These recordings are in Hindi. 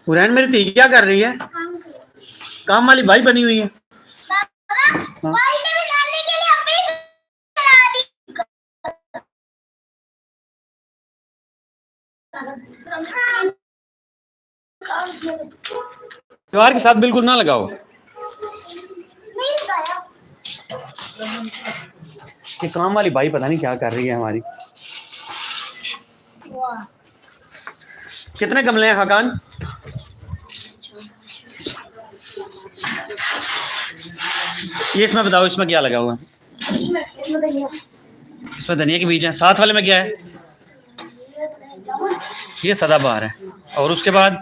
हुरैन मेरी धी क्या कर रही है? काम वाली भाई बनी हुई है। हाँ। त्योहार के साथ बिल्कुल ना लगाओ। ये काम वाली भाई पता नहीं क्या कर रही है हमारी। कितने गमले हैं खाकान? ये इसमें बताओ, इसमें क्या लगा हुआ है? इसमें धनिया के बीज हैं। साथ वाले में क्या है? ये सदाबहार है। और उसके बाद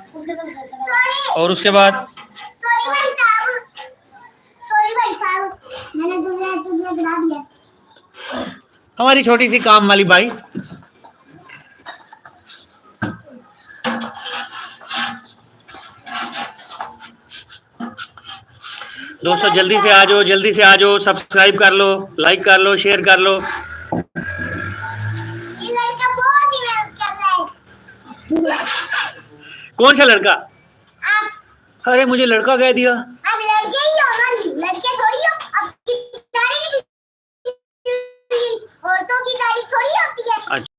हमारी छोटी सी काम वाली बाई। दोस्तों जल्दी से आ जाओ, जल्दी से आ जाओ, सब्सक्राइब कर लो, लाइक कर लो, शेयर कर लो। ये लड़का बहुत ही मेहनत कर रहा है। कौन सा लड़का? आप। अरे मुझे लड़का कह दिया। आप लड़के ही हो ना, लड़के थोड़ी हो। अब औरतों की तारीफ थोड़ी होती है। अच्छा।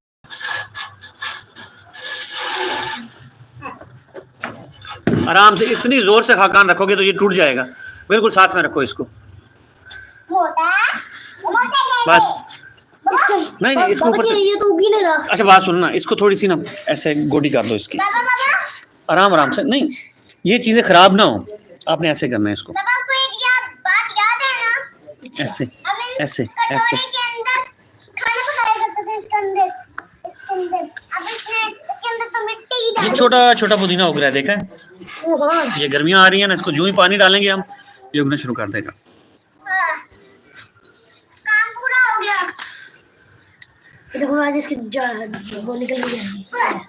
आराम से, इतनी जोर से खाकान रखोगे तो ये टूट जाएगा। बिल्कुल साथ में रखो इसको। बस नहीं इसको ऊपर से। तो उगी नहीं रहा। अच्छा बात सुनना, इसको थोड़ी सी ना ऐसे गोडी कर दो इसकी। आराम आराम से। नहीं ये चीजें खराब ना हो, आपने ऐसे करना है इसको। बात याद है ना? ऐसे ऐसे ऐसे। ये छोटा छोटा पुदीना उग रहा है, देखा है? ये गर्मियां आ रही है ना, इसको जो ही पानी डालेंगे हम, ये उगना शुरू कर देगा। काम पूरा हो गया। देखो आज इसकी वो निकल गई है।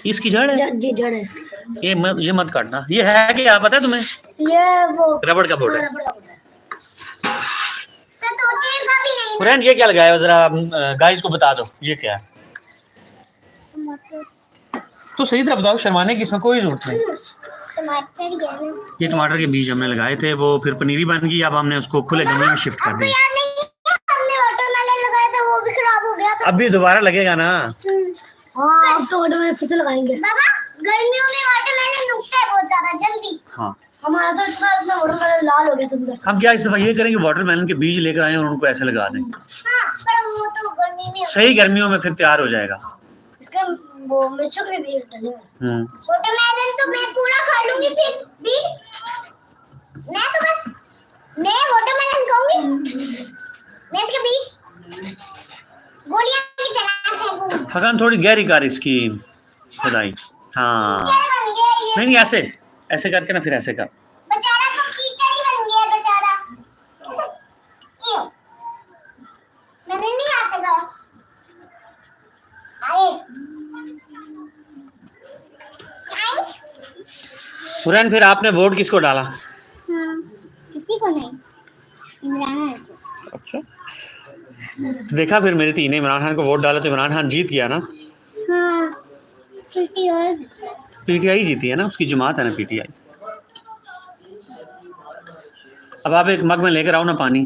इसकी जड़ है? जी जड़ है इसकी। ये मत काटना। ये है कि क्या पता है तुम्हें? ये वो रबड़ का बोर्ड है। फ्रेंड ये क्या लगाया है जरा गाइस को बता दो, ये क्या है? तो सही तरह बताओ, शर्माने की इसमें कोई जरूरत नहीं। ये टमाटर के बीज हमने लगाए थे, वो फिर पनीरी बन गई। अब हमने उसको खुले गमले में शिफ्ट कर दिया। अभी दोबारा लगेगा ना। हाँ अब तो वाटरमेलन फिर से लगाएंगे। बाबा गर्मियों में वाटरमेलन उगता है बहुत ज्यादा जल्दी। हाँ हमारा तो इतना वाटरमेलन लाल हो गया था। हम क्या इस दफा ये करेंगे, वाटरमेलन के बीज लेकर आए और उनको ऐसे लगा दें। हाँ पर वो तो गर्मी में सही, गर्मियों में फिर तैयार हो जाएगा। इसका वो मिर्चों के बीज डाले। वाटरमेलन तो मैं पूरा खा लूंगी फिर भी। मैं वाटरमेलन खाऊंगी। मैं इसके बीज गोलियां की तरह फेंकूंगी। थकान थोड़ी गहरी कर इसकी खुदाई। हाँ नहीं ऐसे ऐसे करके ना, फिर ऐसे कर। बेचारा तो कीचड़ ही बन गया बेचारा। मैंने नहीं आता था। पुरान फिर आपने वोट किसको डाला? किसी को नहीं, इमरान खान को। अच्छा तो देखा फिर मेरी तीन ने इमरान खान को वोट डाला तो इमरान खान जीत गया ना। हाँ पीटीआई जीती है ना, उसकी जमात है ना पीटीआई। अब आप एक मग में लेकर आओ ना पानी,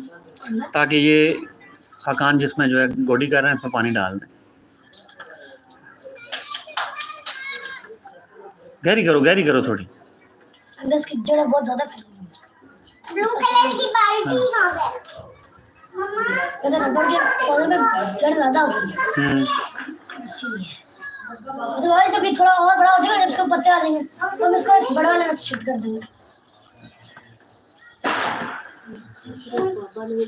ताकि ये खाकान जिसमें जो है गोडी कर रहे हैं इसमें पानी डाल दें। गहरी करो थोड़ी। अंदर इसकी जड़ बहुत ज्यादा फैली है। ब्लू कलर की बाल्टी कहां है मम्मा? ऐसा रबर के पौधे में जड़ ज्यादा होती है इसीलिए। तो भाई जब ये थोड़ा और बड़ा हो जाएगा, जब इसके पत्ते आ जाएंगे तो हम इसको बड़ा वाला शिफ्ट कर देंगे।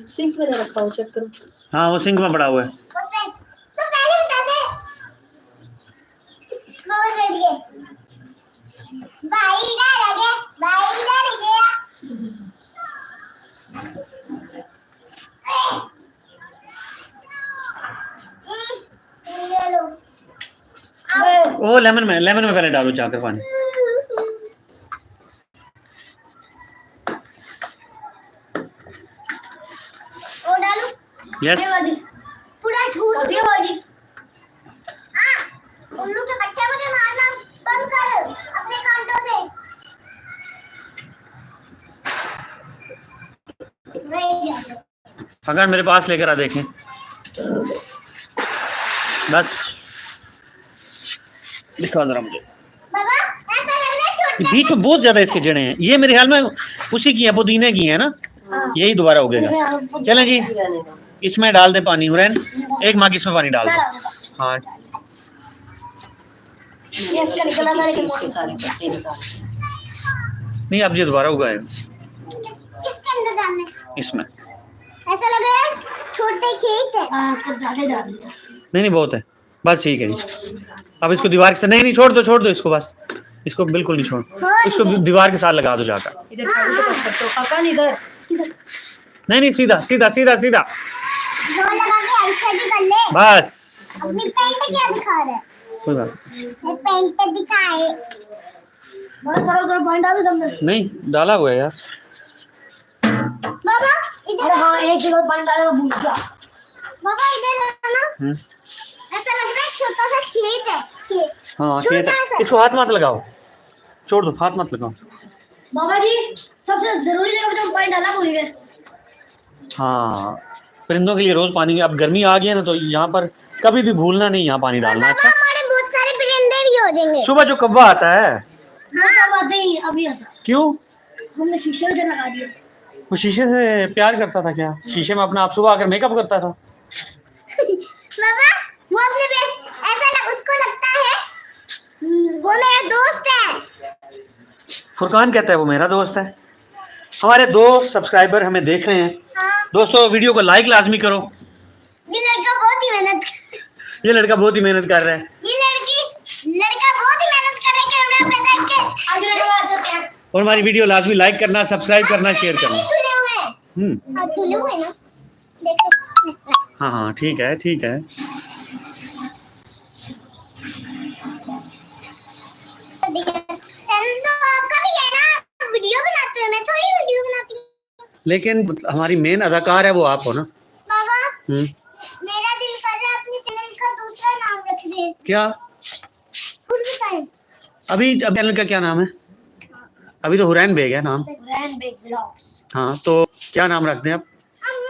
सिंक में रखा हो, चेक करो। हाँ वो सिंक में पड़ा हुआ है। तो पहले बता दे वो जड़ गए भाई डर गया। वो लेमन में पहले डालो जाकर पानी। वो डालो। यस पूरा ठूस दिया बाजी। हां उल्लू के बच्चे मुझे मारना बंद कर, अपने काम तो अगर मेरे पास लेकर आ देखें बस दिखा जरा मुझे। बाबा ऐसा लग रहा है छोटा बीच में बहुत ज्यादा इसके जड़ें हैं। ये मेरे ख्याल में उसी की है, पुदीने की है ना। यही दोबारा उगेगा। चलें जी, इसमें डाल दे पानी। हुरैन एक मग इसमें पानी डाल दो। हाँ नहीं, अब ये दोबारा उगाएगा। किसके अंदर डालना है? इसमें ऐसा लग रहा है छोटे खेत है। कुछ ज्यादा डाल दिया। नहीं बहुत है, बस ठीक है जी। अब इसको दीवार से नहीं छोड़ दो इसको, बस इसको बिल्कुल नहीं छोड़, इसको दीवार के साथ लगा दो जाकर। इधर नहीं सीधा सीधा सीधा सीधा जोर लगा के ऐसे भी कर ले। बस। अपनी पेंट क्या दिखा रहा है? कोई बात ये पेंट दिखाए। थोड़ा पॉइंट डाल दो तुमने। नहीं डाला हुआ है यार। बाबा इधर। अरे हाँ, एक जगह पॉइंट डालना भूल गया। बाबा इधर ना ऐसा लग रहा है छोटा सा खेत है। खेत। हाँ खेत है। इसको हाथ मत लगाओ, छोड़ दो, हाथ मत लगाओ। बाबा जी सबसे जरूरी जगह पे तो पॉइंट डालना भूल गए। हाँ परिंदों के लिए रोज पानी। अब गर्मी आ गई है ना, तो यहाँ पर कभी भी भूलना नहीं यहाँ पानी डालना। अच्छा हमारे बहुत सारे परिंदे भी हो जाएंगे। सुबह जो कौवा आता है। हाँ बात ही अभी आता। क्यों? हमने शीशे में लगा दिया। वो शीशे से प्यार करता था क्या? शीशे में अपना आप सुबह आकर मेकअप करता था। बाबा वो अपने ऐसा उसको लगता है वो मेरा दोस्त है। फुरकान कहता है वो मेरा दोस्त है। हमारे 2 सब्सक्राइबर हमें देख रहे हैं। हाँ। दोस्तों वीडियो को लाइक लाजमी करो। ये लड़का बहुत ही मेहनत कर रहा है। ये लड़का बहुत ही मेहनत कर रहा है कैमरा पे देख के। आज लड़का देते हैं। और हमारी वीडियो लाजमी लाइक करना, सब्सक्राइब करना, शेयर करना। धुले हुए ना देखो। हाँ ठीक है ठीक है। चैनल तो आपका भी है ना, वीडियो बनाते हो, मैं थोड़ी वीडियो बनाती हूँ। लेकिन हमारी मेन अदाकार है वो आप हो ना। बाबा मेरा दिल कर रहा है अपने चैनल का दूसरा नाम रख दे। क्या? खुद बताएं। अभी चैनल का क्या नाम है? अभी तो हुरैन बेग है नाम। हुरैन बेग व्लॉग्स। हाँ तो क्या नाम रखते हैं आप?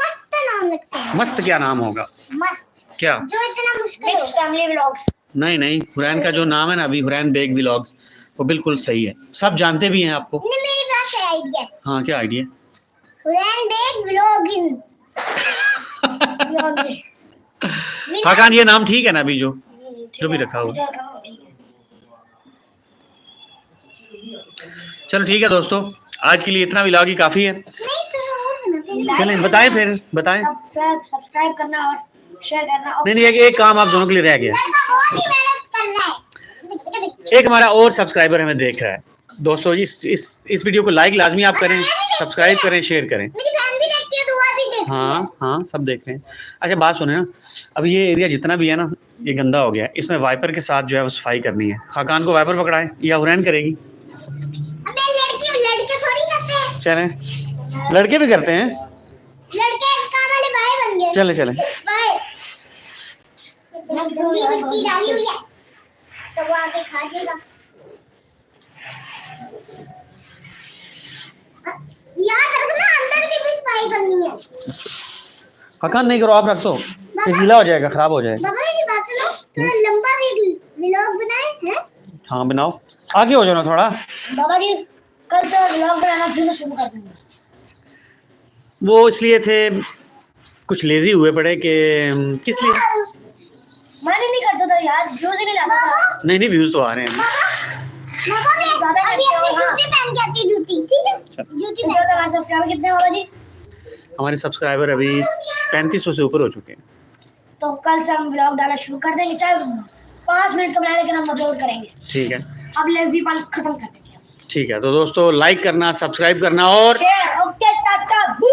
मस्त नाम रखते हैं। मस्त क्या नाम होगा? मस्त क्या? जो इतना मुश्किल हो। Family vlogs. नहीं हुरैन का जो नाम है ना अभी, हुरैन बेग व्लॉग्स, वो बिल्कुल सही है। सब जानते भी हैं आपको। मेरे पास है आइडिया। हाँ क्या आइडिया? हुरैन बेग व्लॉगिंग। खाकान ये नाम ठीक है ना अभी जो भी रखा हुआ? चलो ठीक है दोस्तों, आज के लिए इतना व्लॉग ही काफी है। चलें बताएं, फिर बताएं। सब्सक्राइब करना और शेयर करना। नहीं एक काम आप दोनों के लिए रह गया। एक हमारा और सब्सक्राइबर हमें देख रहा है। दोस्तों इस वीडियो को लाइक लाजमी आप करें, सब्सक्राइब करें, शेयर करें। हाँ सब देख रहे हैं। अच्छा बात सुने ना, अब ये एरिया जितना भी है ना ये गंदा हो गया है। इसमें वाइपर के साथ जो है वो सफाई करनी है। खाकान को वाइपर पकड़ाए या हुरैन करेगी? लड़के थोड़ी करते हैं। चलें, लड़के भी करते हैं। लड़के काम वाले भाई बन गए। चले तो वो आके खा देगा। याद रखना अंदर की भी सफाई करनी है। खाकान नहीं करो, आप रख दो, ये गीला हो जाएगा, खराब हो जाएगा। बाबा मेरी बात सुनो, थोड़ा लंबा व्लॉग बनाए हैं। हाँ बनाओ, आगे हो जाओ ना थोड़ा। बाबा जी कल से व्लॉग बनाना फिर से शुरू कर देंगे। वो इसलिए थे कुछ लेजी हुए पड़े कि किस लिए? मैं नहीं करता था यार, व्यूज ही नहीं लाता था। नहीं व्यूज तो आ रहे हैं। बाबा मैं अभी अपनी जूती पहन के आती, जूती ठीक है। जूती पहन के। हमारे सब्सक्राइबर कितने हैं बाबा जी? हमारे सब्सक्राइबर अभी 3500 से ऊपर हो चुके हैं। तो कल से हम व्लॉग डालना शुरू कर देंगे, चाहे 5 मिनट का बनाए लेकिन हम अपलोड करेंगे। ठीक है, अब लेजीपन खत्म कर देंगे। ठीक है तो दोस्तों लाइक करना, सब्सक्राइब करना और शेयर। ओके टाटा बू।